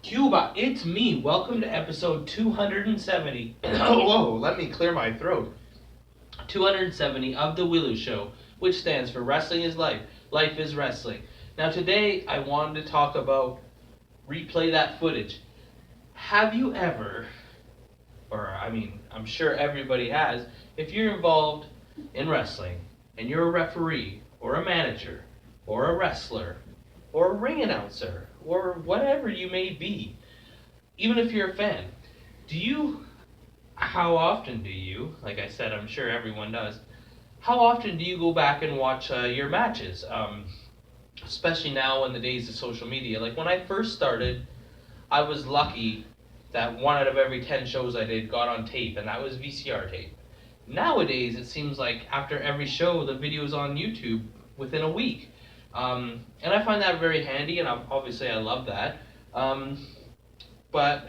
Cuba, it's me. Welcome to episode 270. Whoa, let me clear my throat. 270 of The W.I.L.L.I.W Show, which stands for Wrestling is Life. Life is Wrestling. Now, today I wanted to talk about replay that footage. Have you ever, I'm sure everybody has, if you're involved in wrestling and you're a referee or a manager or a wrestler or a ring announcer or whatever you may be, even if you're a fan, how often do you, like I said, I'm sure everyone does, how often do you go back and watch your matches? Especially now in the days of social media. Like when I first started, I was lucky that 1 out of every 10 shows I did got on tape, and that was VCR tape. Nowadays, it seems like after every show, the video's on YouTube within a week. And I find that very handy, and obviously I love that. But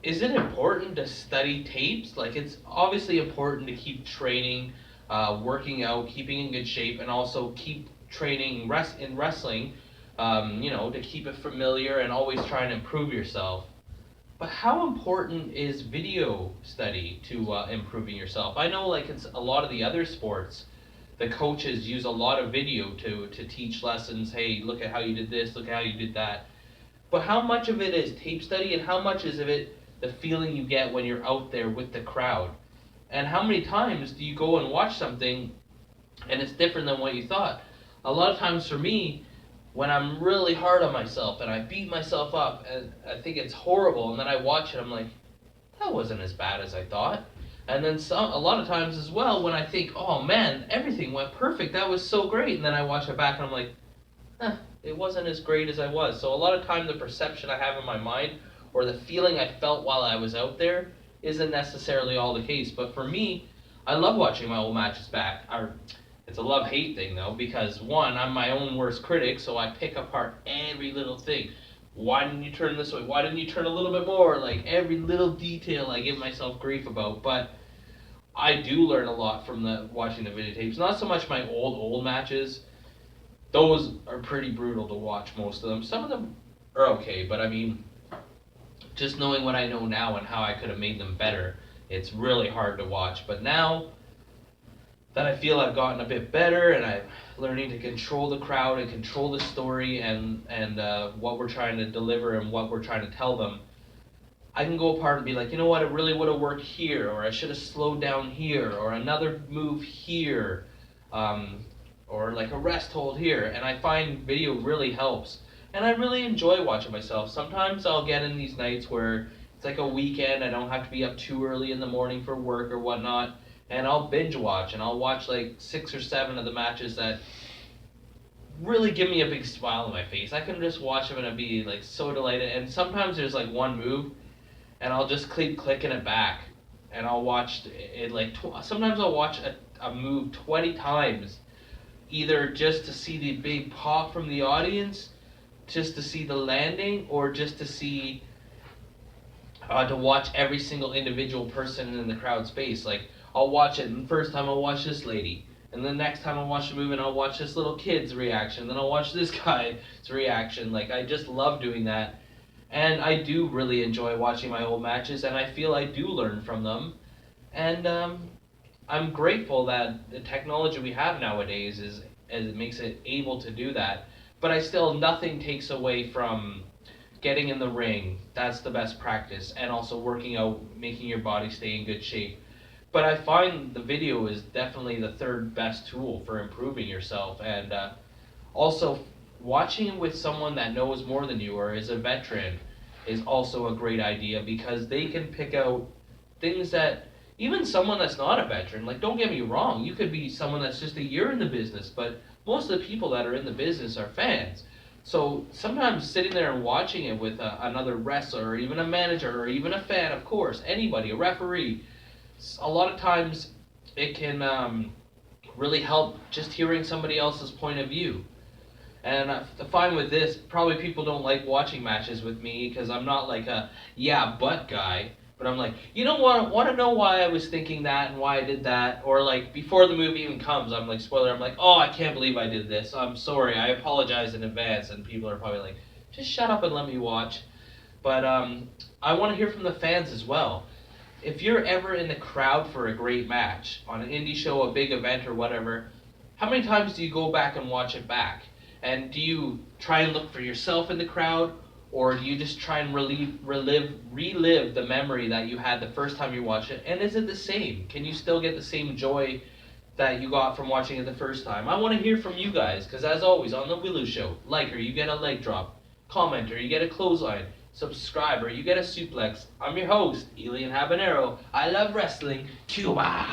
is it important to study tapes? Like, it's obviously important to keep training, working out, keeping in good shape, and also keep training in wrestling, to keep it familiar and always try and improve yourself. But how important is video study to improving yourself? I know, like, it's a lot of the other sports, the coaches use a lot of video to teach lessons. Hey, look at how you did this, look at how you did that. But how much of it is tape study, and how much is of it the feeling you get when you're out there with the crowd? And how many times do you go and watch something and it's different than what you thought? A lot of times for me, when I'm really hard on myself and I beat myself up and I think it's horrible, and then I watch it, I'm like, that wasn't as bad as I thought. And then a lot of times as well, when I think, oh man, everything went perfect, that was so great, and then I watch it back and I'm like, it wasn't as great as I was. So a lot of time the perception I have in my mind or the feeling I felt while I was out there isn't necessarily all the case. But for me, I love watching my old matches back. It's a love-hate thing though, because one, I'm my own worst critic, so I pick apart every little thing. Why didn't you turn this way? Why didn't you turn a little bit more? Like every little detail I give myself grief about. But I do learn a lot from watching the videotapes. Not so much my old matches. Those are pretty brutal to watch, most of them. Some of them are okay, but I mean, just knowing what I know now and how I could have made them better, it's really hard to watch. But now that I feel I've gotten a bit better and I'm learning to control the crowd and control the story and what we're trying to deliver and what we're trying to tell them, I can go apart and be like, you know what, it really would have worked here, or I should have slowed down here, or another move here, or like a rest hold here. And I find video really helps. And I really enjoy watching myself. Sometimes I'll get in these nights where it's like a weekend, I don't have to be up too early in the morning for work or whatnot, and I'll binge watch, and I'll watch like 6 or 7 of the matches that really give me a big smile on my face. I can just watch them and I'll be like so delighted. And sometimes there's like one move, and I'll just keep clicking it back, and I'll watch it like sometimes I'll watch a move 20 times, either just to see the big pop from the audience, just to see the landing, or just to see to watch every single individual person in the crowd space. Like I'll watch it, and the first time I'll watch this lady, and the next time I'll watch the movie and I'll watch this little kid's reaction, then I'll watch this guy's reaction. Like I just love doing that. And I do really enjoy watching my old matches, and I feel I do learn from them. And I'm grateful that the technology we have nowadays it makes it able to do that. But nothing takes away from getting in the ring. That's the best practice. And also working out, making your body stay in good shape. But I find the video is definitely the third best tool for improving yourself. And also, watching it with someone that knows more than you or is a veteran is also a great idea, because they can pick out things that even someone that's not a veteran, like don't get me wrong, you could be someone that's just a year in the business, but most of the people that are in the business are fans. So sometimes sitting there and watching it with another wrestler or even a manager or even a fan, of course, anybody, a referee, a lot of times it can really help just hearing somebody else's point of view. And I find with this, probably people don't like watching matches with me because I'm not like a yeah but guy, but I'm like, you know what, want to know why I was thinking that and why I did that, or like before the movie even comes, I'm like, spoiler, I'm like, oh, I can't believe I did this, I'm sorry, I apologize in advance, and people are probably like, just shut up and let me watch. But I want to hear from the fans as well. If you're ever in the crowd for a great match on an indie show, a big event, or whatever, how many times do you go back and watch it back? And do you try and look for yourself in the crowd, or do you just try and relive the memory that you had the first time you watched it? And is it the same? Can you still get the same joy that you got from watching it the first time? I want to hear from you guys, because as always, on the Willow Show, liker, you get a leg drop. Commenter, you get a clothesline. Subscriber, you get a suplex. I'm your host, Elian Habanero. I love wrestling. Cuba!